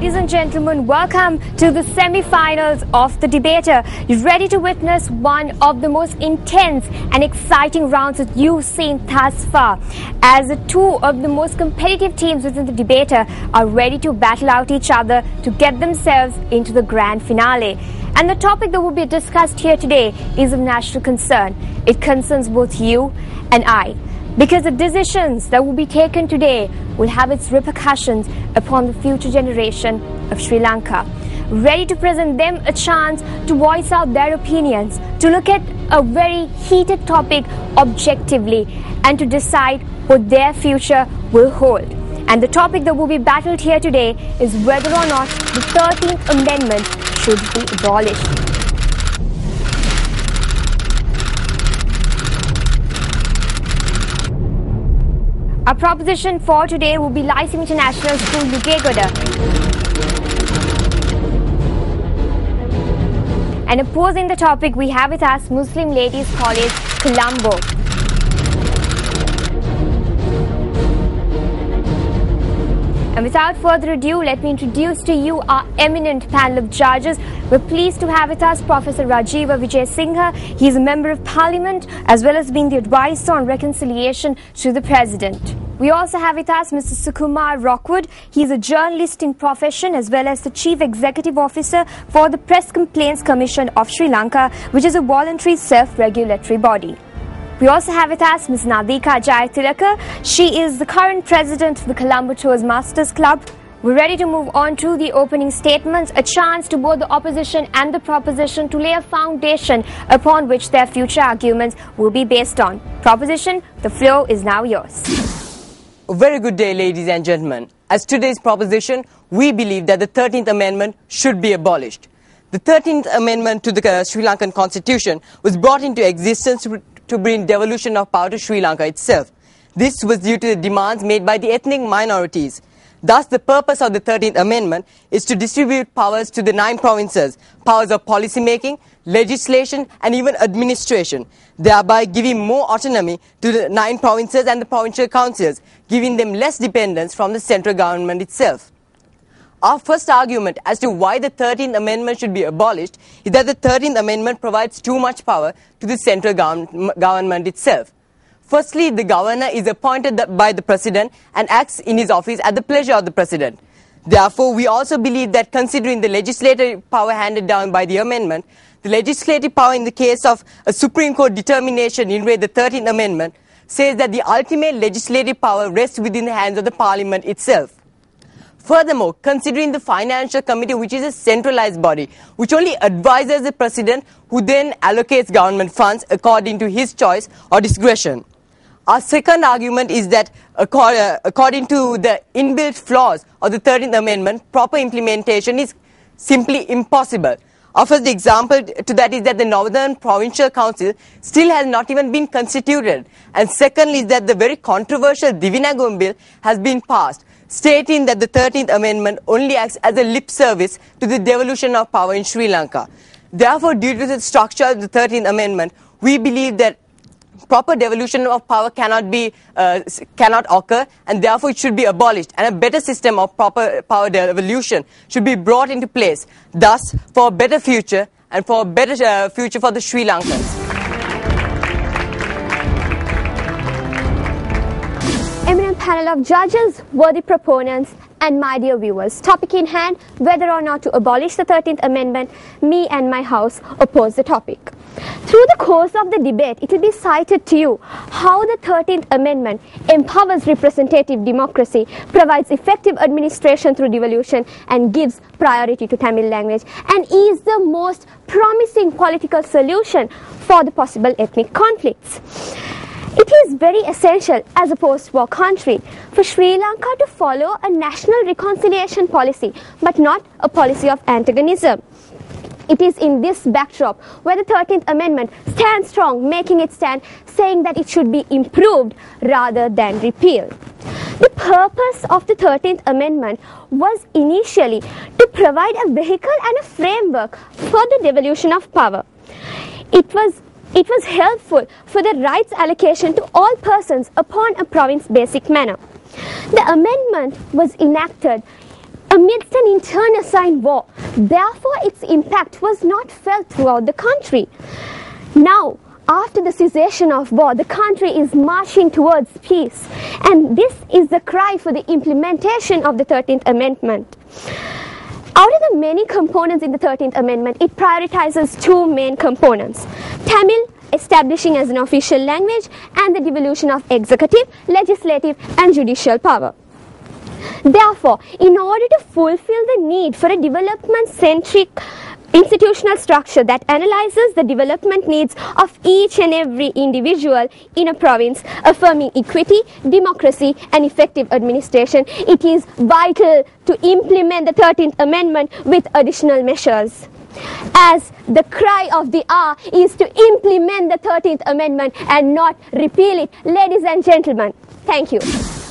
Ladies and gentlemen, welcome to the semi-finals of The Debater. You're ready to witness one of the most intense and exciting rounds that you've seen thus far, as the two of the most competitive teams within The Debater are ready to battle out each other to get themselves into the grand finale. And the topic that will be discussed here today is of national concern. It concerns both you and I, because the decisions that will be taken today will have its repercussions upon the future generation of Sri Lanka. Ready to present them a chance to voice out their opinions, to look at a very heated topic objectively, and to decide what their future will hold. And the topic that will be battled here today is whether or not the 13th Amendment should be abolished. Our proposition for today will be Lyceum International School, Nugegoda. And opposing the topic, we have with us Muslim Ladies College, Colombo. And without further ado, let me introduce to you our eminent panel of judges. We're pleased to have with us Professor Rajiva Vijay Singha. He is a Member of Parliament as well as being the advisor on reconciliation to the President. We also have with us Mr. Sukumar Rockwood. He is a journalist in profession as well as the Chief Executive Officer for the Press Complaints Commission of Sri Lanka, which is a voluntary self-regulatory body. We also have with us Ms. Nadika Jayatilaka. She is the current president of the Colombo Toastmasters Club. We're ready to move on to the opening statements, a chance to both the opposition and the proposition to lay a foundation upon which their future arguments will be based on. Proposition, the floor is now yours. A very good day, ladies and gentlemen. As today's proposition, we believe that the 13th Amendment should be abolished. The 13th Amendment to the Sri Lankan Constitution was brought into existence to bring devolution of power to Sri Lanka itself. This was due to the demands made by the ethnic minorities. Thus, the purpose of the 13th Amendment is to distribute powers to the 9 provinces, powers of policy making, legislation and even administration, thereby giving more autonomy to the 9 provinces and the provincial councils, giving them less dependence from the central government itself. Our first argument as to why the 13th Amendment should be abolished is that the 13th Amendment provides too much power to the central government itself. Firstly, the governor is appointed by the President and acts in his office at the pleasure of the President. Therefore, we also believe that considering the legislative power handed down by the amendment, the legislative power in the case of a Supreme Court determination in the 13th Amendment says that the ultimate legislative power rests within the hands of the Parliament itself. Furthermore, considering the Financial Committee, which is a centralized body, which only advises the President, who then allocates government funds according to his choice or discretion. Our second argument is that according to the inbuilt flaws of the 13th Amendment, proper implementation is simply impossible. Our first example to that is that the Northern Provincial Council still has not even been constituted. And secondly is that the very controversial Divinagum Bill has been passed, stating that the 13th Amendment only acts as a lip service to the devolution of power in Sri Lanka. Therefore, due to the structure of the 13th Amendment, we believe that proper devolution of power cannot occur, and therefore it should be abolished, and a better system of proper power devolution should be brought into place, thus for a better future and for a better future for the Sri Lankans. Eminent panel of judges, worthy proponents, and my dear viewers, topic in hand, whether or not to abolish the 13th Amendment, me and my house oppose the topic. Through the course of the debate, it will be cited to you how the 13th Amendment empowers representative democracy, provides effective administration through devolution, and gives priority to Tamil language, and is the most promising political solution for the possible ethnic conflicts. It is very essential as a post-war country for Sri Lanka to follow a national reconciliation policy, but not a policy of antagonism. It is in this backdrop where the 13th Amendment stands strong, making it stand, saying that it should be improved rather than repealed. The purpose of the 13th Amendment was initially to provide a vehicle and a framework for the devolution of power. It was helpful for the rights allocation to all persons upon a province basic manner. The amendment was enacted amidst an internecine war. Therefore, its impact was not felt throughout the country. Now, after the cessation of war, the country is marching towards peace, and this is the cry for the implementation of the 13th Amendment. Out of the many components in the 13th Amendment, it prioritizes two main components: Tamil establishing as an official language and the devolution of executive, legislative and judicial power. Therefore, in order to fulfill the need for a development-centric institutional structure that analyzes the development needs of each and every individual in a province, affirming equity, democracy and effective administration, it is vital to implement the 13th Amendment with additional measures. As the cry of the hour is to implement the 13th Amendment and not repeal it. Ladies and gentlemen, thank you.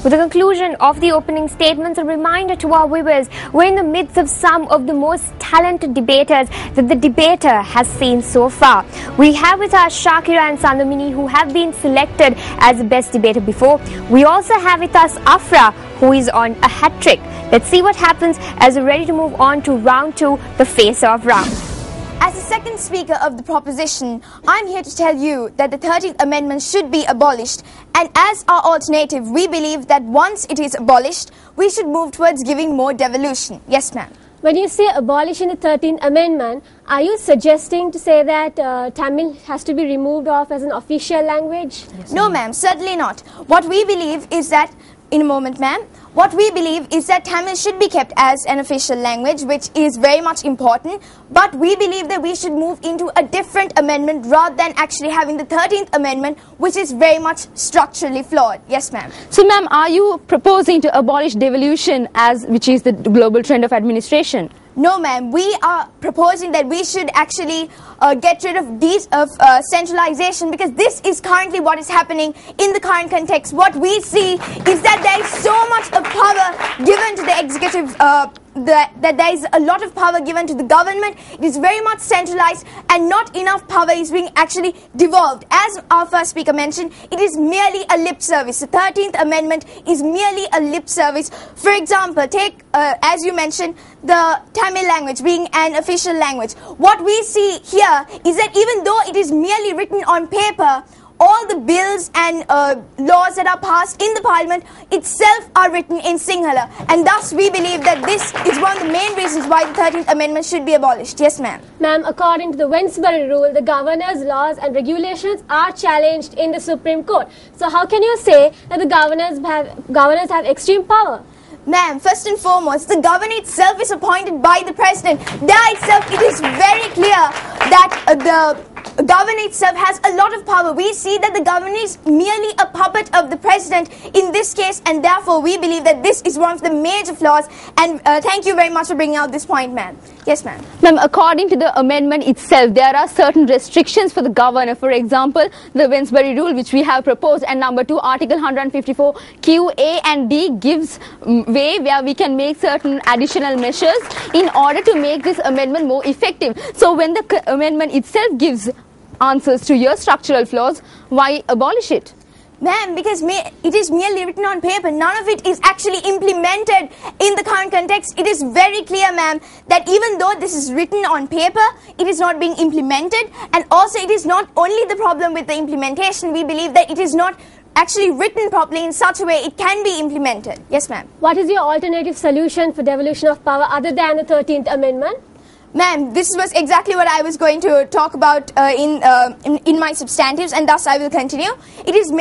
With the conclusion of the opening statements, a reminder to our viewers, we're in the midst of some of the most talented debaters that the debater has seen so far. We have with us Shakira and Sandamini, who have been selected as the best debater before. We also have with us Afra, who is on a hat-trick. Let's see what happens as we're ready to move on to round two, the face-off round. As the second speaker of the proposition, I'm here to tell you that the 13th Amendment should be abolished, and as our alternative, we believe that once it is abolished, we should move towards giving more devolution. Yes, ma'am. When you say abolishing the 13th Amendment, are you suggesting to say that Tamil has to be removed off as an official language? Yes, no, ma'am, certainly not. What we believe is that, in a moment, ma'am, what we believe is that Tamil should be kept as an official language, which is very much important, but we believe that we should move into a different amendment rather than actually having the 13th Amendment, which is very much structurally flawed. Yes, ma'am. So, ma'am, are you proposing to abolish devolution, which is the global trend of administration? No, ma'am. We are proposing that we should actually get rid of centralization, because this is currently what is happening in the current context. What we see is that there is so much of power given to the executive, that there is a lot of power given to the government. It is very much centralized and not enough power is being actually devolved. As our first speaker mentioned, it is merely a lip service. The 13th Amendment is merely a lip service. For example, take, as you mentioned, the Tamil language being an official language. What we see here is that even though it is merely written on paper, all the bills and laws that are passed in the parliament itself are written in Sinhala, and thus we believe that this is one of the main reasons why the 13th Amendment should be abolished. Yes, ma'am. Ma'am, according to the Wensbury rule, the governor's laws and regulations are challenged in the Supreme Court. So how can you say that the governors have extreme power? Ma'am, first and foremost, the governor itself is appointed by the president. There itself, it is very clear that the governor itself has a lot of power. We see that the governor is merely a puppet of the president in this case, and therefore we believe that this is one of the major flaws. And thank you very much for bringing out this point, ma'am. Yes, ma'am. Ma'am, according to the amendment itself, there are certain restrictions for the governor. For example, the Wensbury rule, which we have proposed, and number 2, Article 154 Q, A and D gives way where we can make certain additional measures in order to make this amendment more effective. So when the amendment itself gives answers to your structural flaws, why abolish it? Ma'am, because it is merely written on paper. None of it is actually implemented in the current context. It is very clear, ma'am, that even though this is written on paper, it is not being implemented. And also, it is not only the problem with the implementation. We believe that it is not actually written properly in such a way it can be implemented. Yes, ma'am. What is your alternative solution for devolution of power other than the 13th Amendment? Ma'am, this was exactly what I was going to talk about in my substantives, and thus I will continue. It is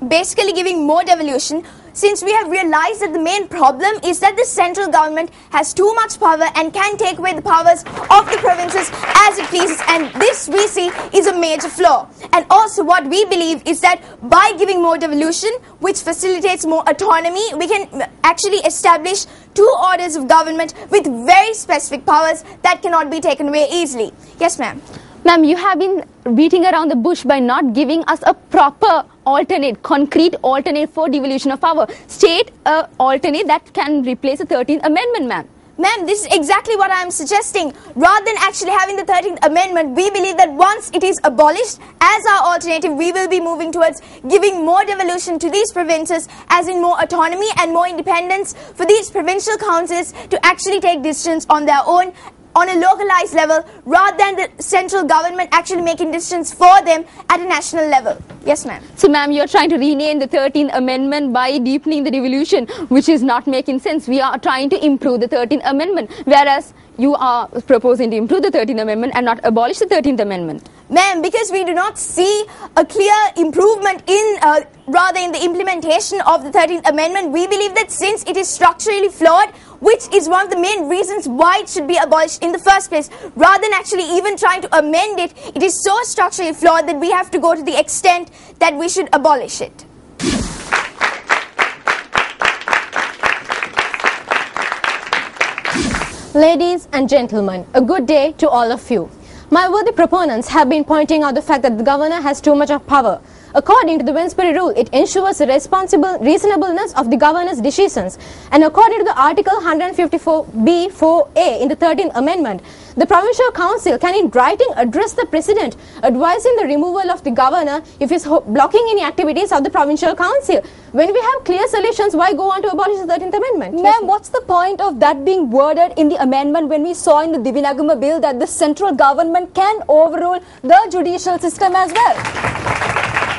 basically giving more devolution, since we have realized that the main problem is that the central government has too much power and can take away the powers of the provinces as it pleases, and this we see is a major flaw. And also what we believe is that by giving more devolution, which facilitates more autonomy, we can actually establish 2 orders of government with very specific powers that cannot be taken away easily. Yes, ma'am. Ma'am, you have been beating around the bush by not giving us a proper alternate, concrete alternate for devolution of power. State an alternate that can replace the 13th Amendment, ma'am. Ma'am, this is exactly what I am suggesting. Rather than actually having the 13th Amendment, we believe that once it is abolished, as our alternative, we will be moving towards giving more devolution to these provinces, as in more autonomy and more independence for these provincial councils to actually take decisions on their own, on a localized level, rather than the central government actually making decisions for them at a national level. Yes, ma'am. So, ma'am, you're trying to rename the 13th Amendment by deepening the devolution, which is not making sense. We are trying to improve the 13th Amendment, whereas you are proposing to improve the 13th Amendment and not abolish the 13th Amendment. Ma'am, because we do not see a clear improvement in the implementation of the 13th Amendment, we believe that since it is structurally flawed, which is one of the main reasons why it should be abolished in the first place, rather than actually even trying to amend it, it is so structurally flawed that we have to go to the extent that we should abolish it. Ladies and gentlemen, a good day to all of you. My worthy proponents have been pointing out the fact that the governor has too much of power. According to the Wensbury Rule, it ensures the reasonableness of the governor's decisions. And according to the Article 154B(4)(a) in the 13th Amendment, the Provincial Council can in writing address the President, advising the removal of the governor if he is blocking any activities of the Provincial Council. When we have clear solutions, why go on to abolish the 13th Amendment? Ma'am, what's the point of that being worded in the amendment when we saw in the Divinagama Bill that the central government can overrule the judicial system as well?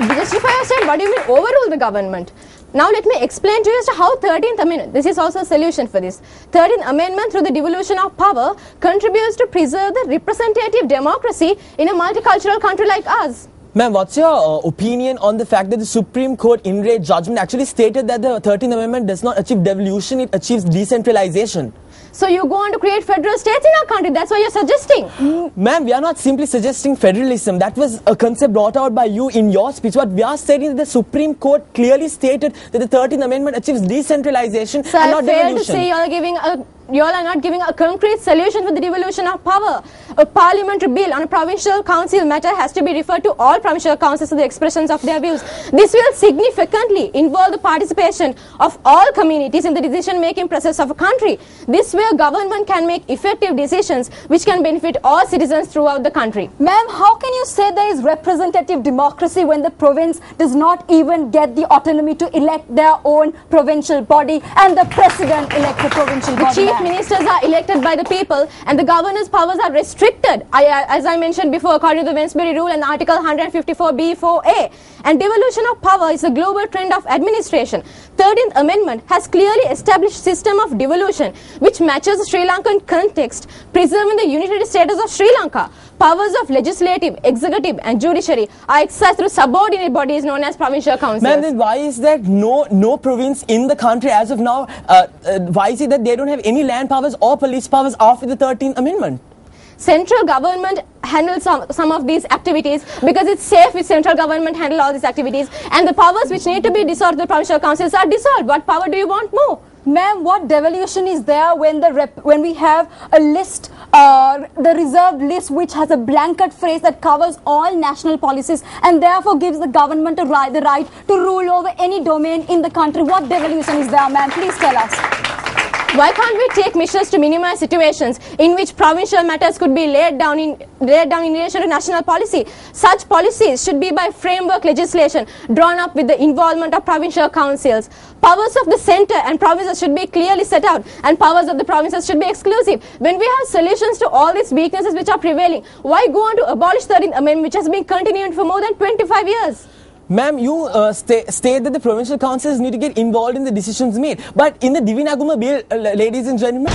Justify yourself, what do you mean overrule the government? Now let me explain to you as to how 13th Amendment, this is also a solution for this. 13th Amendment through the devolution of power contributes to preserve the representative democracy in a multicultural country like us. Ma'am, what's your opinion on the fact that the Supreme Court in re judgment actually stated that the 13th Amendment does not achieve devolution, it achieves decentralization? So you go on to create federal states in our country, that's what you're suggesting. Ma'am, we are not simply suggesting federalism. That was a concept brought out by you in your speech. What we are saying is that the Supreme Court clearly stated that the 13th Amendment achieves decentralization so and not devolution. To say you all are not giving a concrete solution for the devolution of power. A parliamentary bill on a provincial council matter has to be referred to all provincial councils for the expressions of their views. This will significantly involve the participation of all communities in the decision-making process of a country. This way, a government can make effective decisions which can benefit all citizens throughout the country. Ma'am, how can you say there is representative democracy when the province does not even get the autonomy to elect their own provincial body and the president elect the provincial body? Chief ministers are elected by the people and the governor's powers are restricted, as I mentioned before, according to the Wensbury Rule and Article 154B(4)(a). And devolution of power is a global trend of administration. 13th Amendment has clearly established system of devolution which matches the Sri Lankan context, preserving the unitary status of Sri Lanka. Powers of legislative, executive and judiciary are exercised through subordinate bodies known as provincial councils. Ma'am, then why is that no province in the country as of now, why is it that they don't have any land powers or police powers after the 13th Amendment? Central government handles some of these activities because it's safe if central government handle all these activities, and the powers which need to be dissolved the provincial councils are dissolved. What power do you want more? Ma'am, what devolution is there when we have a list, the reserved list which has a blanket phrase that covers all national policies and therefore gives the government the right to rule over any domain in the country? What devolution is there, ma'am? Please tell us. Why can't we take measures to minimize situations in which provincial matters could be laid down in relation to national policy? Such policies should be by framework legislation drawn up with the involvement of provincial councils. Powers of the centre and provinces should be clearly set out and powers of the provinces should be exclusive. When we have solutions to all these weaknesses which are prevailing, why go on to abolish the 13th Amendment which has been continuing for more than 25 years? Ma'am, you state that the provincial councils need to get involved in the decisions made. But in the Divinagama Bill, ladies and gentlemen,